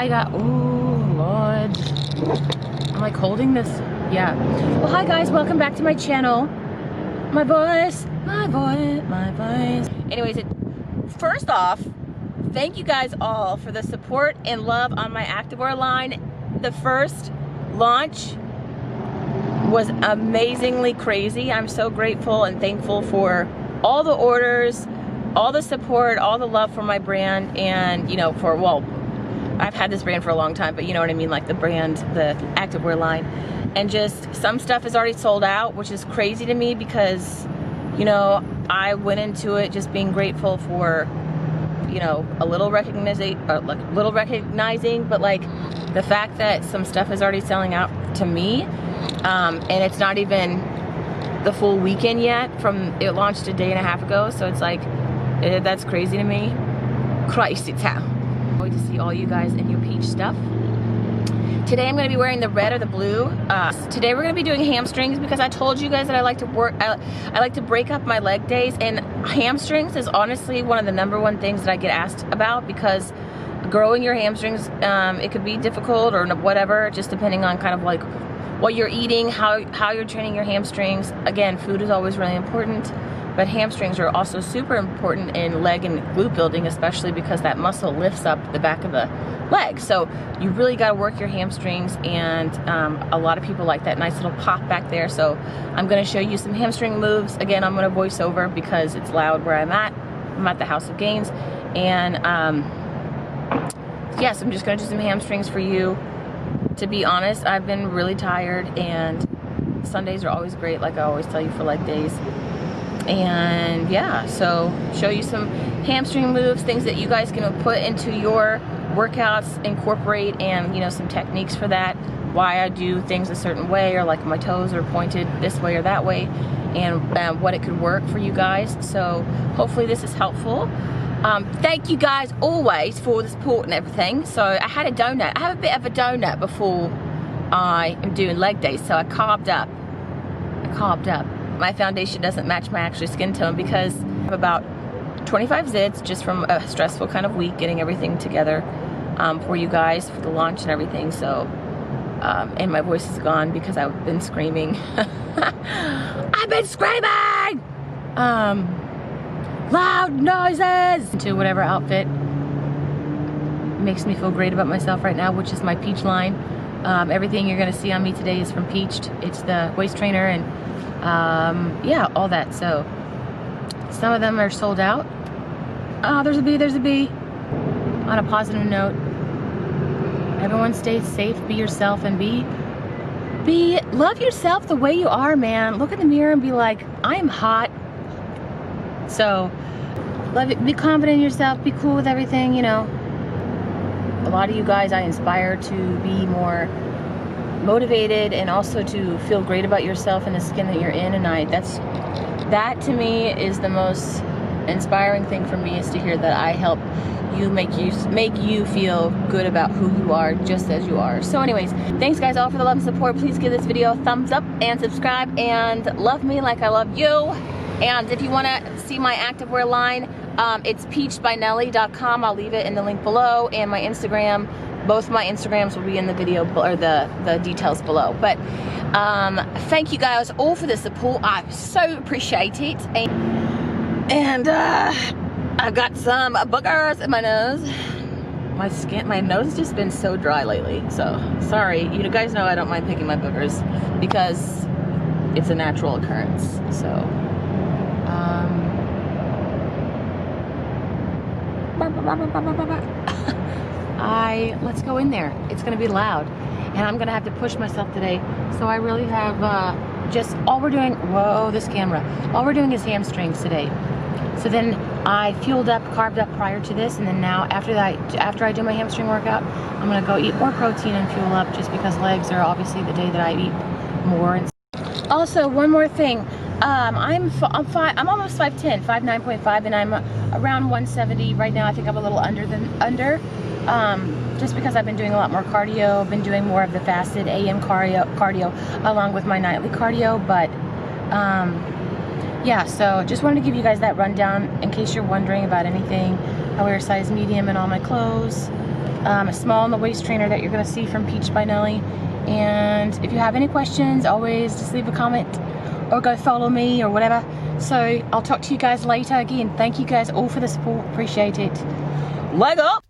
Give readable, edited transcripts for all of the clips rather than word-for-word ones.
Hi guys. Oh Lord, I'm like holding this. Yeah. Well, hi guys, welcome back to my channel. My voice. Anyways, first off, thank you guys all for the support and love on my activewear line. The first launch was amazingly crazy. I'm so grateful and thankful for all the orders, all the support, all the love for my brand, and you know, well, I've had this brand for a long time, but you know what I mean, like the brand, the activewear line. And just some stuff is already sold out, which is crazy to me because, you know, I went into it just being grateful for, you know, a little recognizing, but like the fact that some stuff is already selling out to me, and it's not even the full weekend yet. From it launched a day and a half ago, so it's like that's crazy to me. Crazy town. Wait to see all you guys in your peach stuff. Today I'm going to be wearing the red or the blue. Today we're going to be doing hamstrings because I told you guys that I like to work, I like to break up my leg days, and hamstrings is honestly one of the #1 things that I get asked about because growing your hamstrings, it could be difficult or whatever, just depending on kind of like what you're eating, how you're training your hamstrings. Again, food is always really important, but hamstrings are also super important in leg and glute building, especially because that muscle lifts up the back of the leg. So you really got to work your hamstrings, and a lot of people like that nice little pop back there. So I'm going to show you some hamstring moves. Again, I'm going to voice over because it's loud where I'm at. I'm at the House of Gains, and yes, I'm just going to do some hamstrings for you. To be honest, I've been really tired, and Sundays are always great, like I always tell you, for leg days. And yeah, so show you some hamstring moves, things that you guys can put into your workouts, incorporate, and you know, some techniques for that, why I do things a certain way, or like my toes are pointed this way or that way, and what it could work for you guys. So hopefully this is helpful. Thank you guys always for the support and everything. So I had a donut. I have a bit of a donut before I am doing leg days, so I carved up. My foundation doesn't match my actual skin tone because I have about 25 zits just from a stressful kind of week getting everything together for you guys for the launch and everything. So, and my voice is gone because I've been screaming. I've been screaming! Loud noises! To whatever outfit makes me feel great about myself right now, which is my Peach line. Everything you're gonna see on me today is from Peached. It's the waist trainer and yeah, all that. So some of them are sold out. Oh, there's a bee. On a positive note, everyone stay safe, be yourself, and love yourself the way you are, man. Look in the mirror and be like, I'm hot. So love it, be confident in yourself, be cool with everything, you know. A lot of you guys I inspire to be more motivated and also to feel great about yourself and the skin that you're in, and that to me is the most inspiring thing for me, is to hear that I help you, make you feel good about who you are just as you are. So anyways, thanks guys all for the love and support. Please give this video a thumbs up and subscribe, and love me like I love you. And if you want to see my activewear line, it's peachedbynelly.com. I'll leave it in the link below, and my Instagram. Both my Instagrams will be in the video, or the details below. But thank you guys all for the support. I so appreciate it. And I've got some boogers in my nose. My nose has just been so dry lately. So sorry, you guys know I don't mind picking my boogers because it's a natural occurrence. So let's go in there. It's gonna be loud, and I'm gonna have to push myself today. So I really have just all we're doing. Whoa, this camera! All we're doing is hamstrings today. So then I carved up prior to this, and then now after I do my hamstring workout, I'm gonna go eat more protein and fuel up, just because legs are obviously the day that I eat more. And also, one more thing. I'm almost 5'10", 5'9.5", and I'm around 170 right now. I think I'm a little under, just because I've been doing a lot more cardio. I've been doing more of the fasted AM cardio along with my nightly cardio. But yeah, so just wanted to give you guys that rundown in case you're wondering about anything. I wear a size medium in all my clothes. small in the waist trainer that you're going to see from Peach by Nelly. And if you have any questions, always just leave a comment or go follow me or whatever. So I'll talk to you guys later. Again, thank you guys all for the support. Appreciate it. Leg up!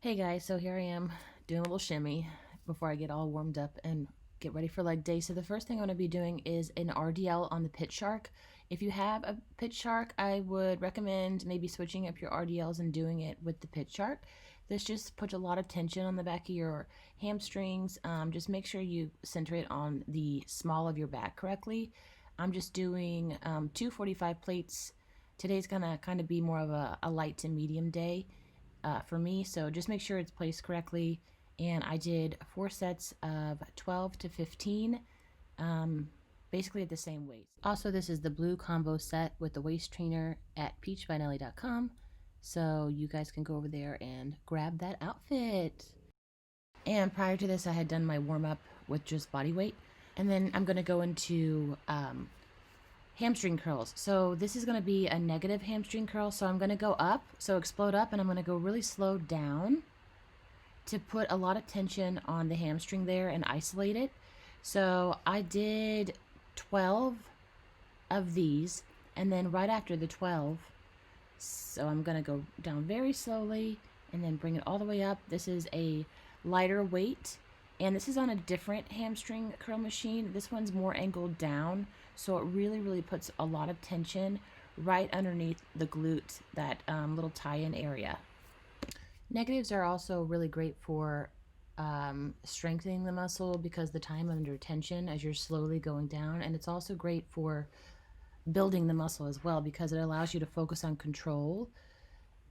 Hey guys, so here I am doing a little shimmy before I get all warmed up and get ready for leg day. So the first thing I'm going to be doing is an RDL on the pit shark. If you have a pit shark, I would recommend maybe switching up your RDLs and doing it with the pit shark. This just puts a lot of tension on the back of your hamstrings. Just make sure you center it on the small of your back correctly. I'm just doing 245 plates. Today's gonna kind of be more of a light to medium day for me, so just make sure it's placed correctly. And I did 4 sets of 12 to 15, basically at the same weight. Also, this is the blue combo set with the waist trainer at peachbynelly.com. So you guys can go over there and grab that outfit. And prior to this, I had done my warm-up with just body weight. And then I'm going to go into hamstring curls. So this is going to be a negative hamstring curl. So I'm going to go up, so explode up, and I'm going to go really slow down to put a lot of tension on the hamstring there and isolate it. So I did 12 of these, and then right after the 12, so I'm going to go down very slowly and then bring it all the way up. This is a lighter weight, and this is on a different hamstring curl machine. This one's more angled down, so it really puts a lot of tension right underneath the glute, that little tie-in area. Negatives are also really great for strengthening the muscle because the time under tension as you're slowly going down, and it's also great for building the muscle as well because it allows you to focus on control.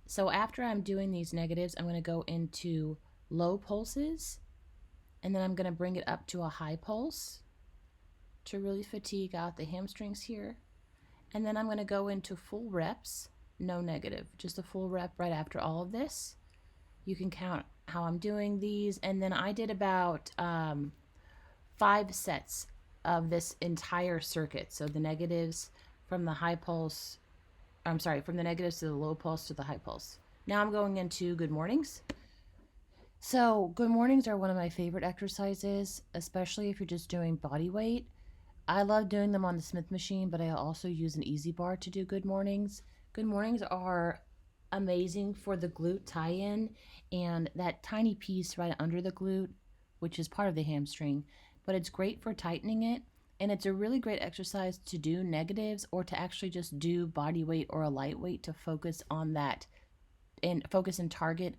So after I'm doing these negatives, I'm going to go into low pulses, and then I'm going to bring it up to a high pulse to really fatigue out the hamstrings here. And then I'm going to go into full reps, no negative, just a full rep right after all of this. You can count how I'm doing these, and then I did about 5 sets of this entire circuit. So the negatives from the high pulse, from the negatives to the low pulse to the high pulse. Now I'm going into good mornings. So good mornings are one of my favorite exercises, especially if you're just doing body weight. I love doing them on the Smith machine, but I also use an easy bar to do good mornings. Good mornings are amazing for the glute tie-in and that tiny piece right under the glute, which is part of the hamstring, but it's great for tightening it. And it's a really great exercise to do negatives or to actually just do body weight or a light weight to focus on that and focus and target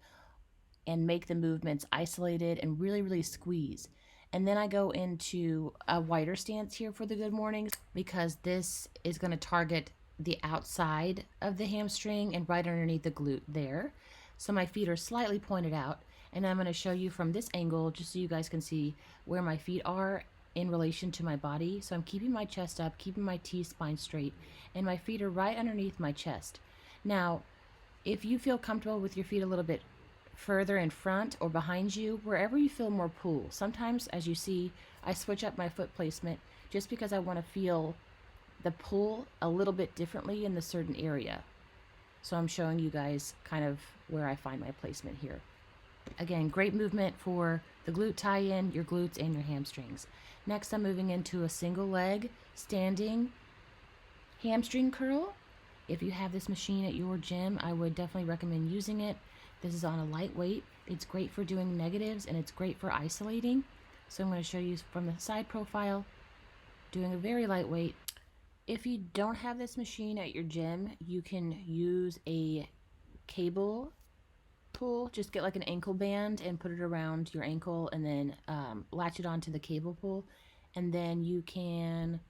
and make the movements isolated and really squeeze. And then I go into a wider stance here for the good mornings because this is going to target the outside of the hamstring and right underneath the glute there. So my feet are slightly pointed out, and I'm going to show you from this angle just so you guys can see where my feet are in relation to my body. So I'm keeping my chest up, keeping my T-spine straight, and my feet are right underneath my chest. Now, if you feel comfortable with your feet a little bit further in front or behind you, wherever you feel more pull. Sometimes, as you see, I switch up my foot placement just because I want to feel the pull a little bit differently in the certain area. So I'm showing you guys kind of where I find my placement here. Again, great movement for the glute tie-in, your glutes, and your hamstrings. Next, I'm moving into a single leg standing hamstring curl. If you have this machine at your gym, I would definitely recommend using it. This is on a light weight. It's great for doing negatives, and it's great for isolating. So I'm going to show you from the side profile, doing a very lightweight. If you don't have this machine at your gym, you can use a cable pull. Just get like an ankle band and put it around your ankle and then latch it onto the cable pull. And then you can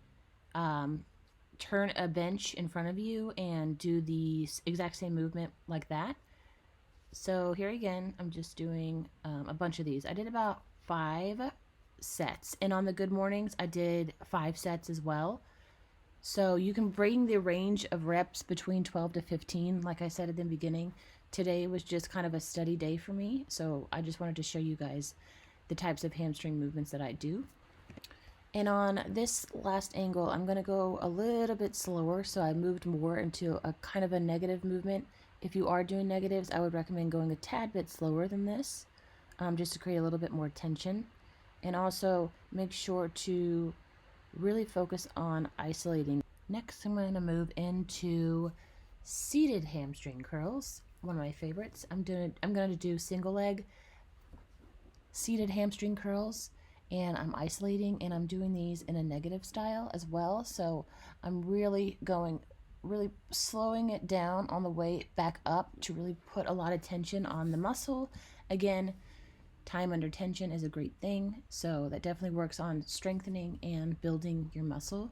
turn a bench in front of you and do the exact same movement like that. So here again, I'm just doing a bunch of these. I did about 5 sets, and on the good mornings, I did 5 sets as well. So you can bring the range of reps between 12 to 15, like I said at the beginning. Today was just kind of a steady day for me, so I just wanted to show you guys the types of hamstring movements that I do. And on this last angle, I'm going to go a little bit slower, so I moved more into a kind of a negative movement If you are doing negatives, I would recommend going a tad bit slower than this, just to create a little bit more tension. And also make sure to really focus on isolating. Next, I'm going to move into seated hamstring curls, one of my favorites. I'm going to do single leg seated hamstring curls, and I'm isolating, and I'm doing these in a negative style as well. So I'm really slowing it down on the way back up to really put a lot of tension on the muscle. Again, time under tension is a great thing, so that definitely works on strengthening and building your muscle.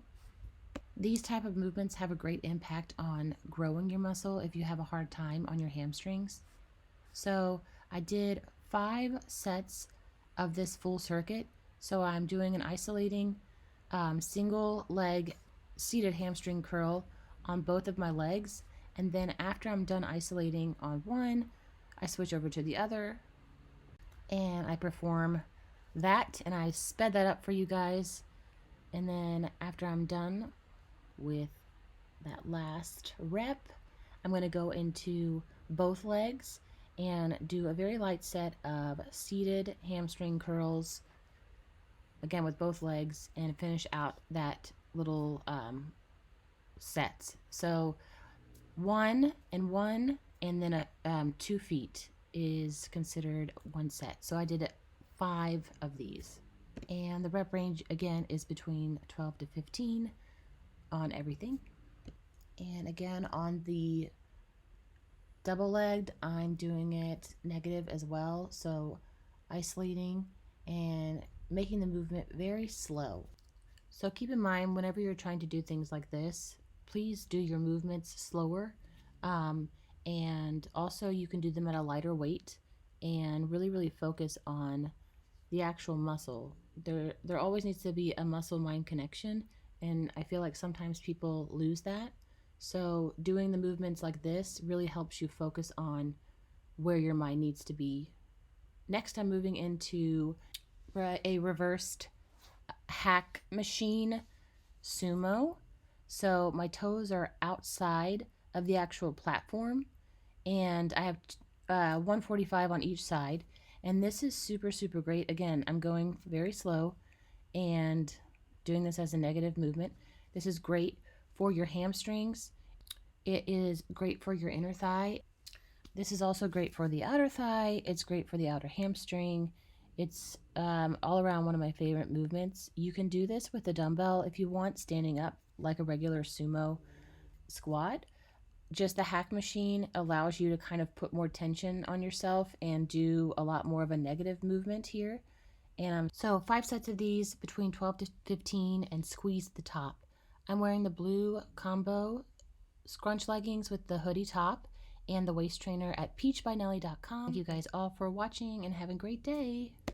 These type of movements have a great impact on growing your muscle if you have a hard time on your hamstrings. So I did 5 sets of this full circuit. So I'm doing an isolating single leg seated hamstring curl on both of my legs, and then after I'm done isolating on one, I switch over to the other and I perform that, and I sped that up for you guys. And then after I'm done with that last rep, I'm going to go into both legs and do a very light set of seated hamstring curls, again with both legs, and finish out that little set. So 1 and 1, and then 2 feet is considered 1 set. So I did 5 of these, and the rep range again is between 12 to 15 on everything. And again, on the double-legged, I'm doing it negative as well, so isolating and making the movement very slow. So keep in mind, whenever you're trying to do things like this, please do your movements slower, and also you can do them at a lighter weight and really focus on the actual muscle. There always needs to be a muscle-mind connection, and I feel like sometimes people lose that. So doing the movements like this really helps you focus on where your mind needs to be. Next, I'm moving into a reversed hack machine Sumo. So my toes are outside of the actual platform, and I have 145 on each side. And this is super great. Again, I'm going very slow and doing this as a negative movement. This is great for your hamstrings. It is great for your inner thigh. This is also great for the outer thigh. It's great for the outer hamstring. It's all around one of my favorite movements. You can do this with a dumbbell if you want, standing up like a regular sumo squat. Just the hack machine allows you to kind of put more tension on yourself and do a lot more of a negative movement here. And so 5 sets of these between 12 to 15, and squeeze the top. I'm wearing the blue combo scrunch leggings with the hoodie top and the waist trainer at peachbynelly.com. Thank you guys all for watching, and have a great day.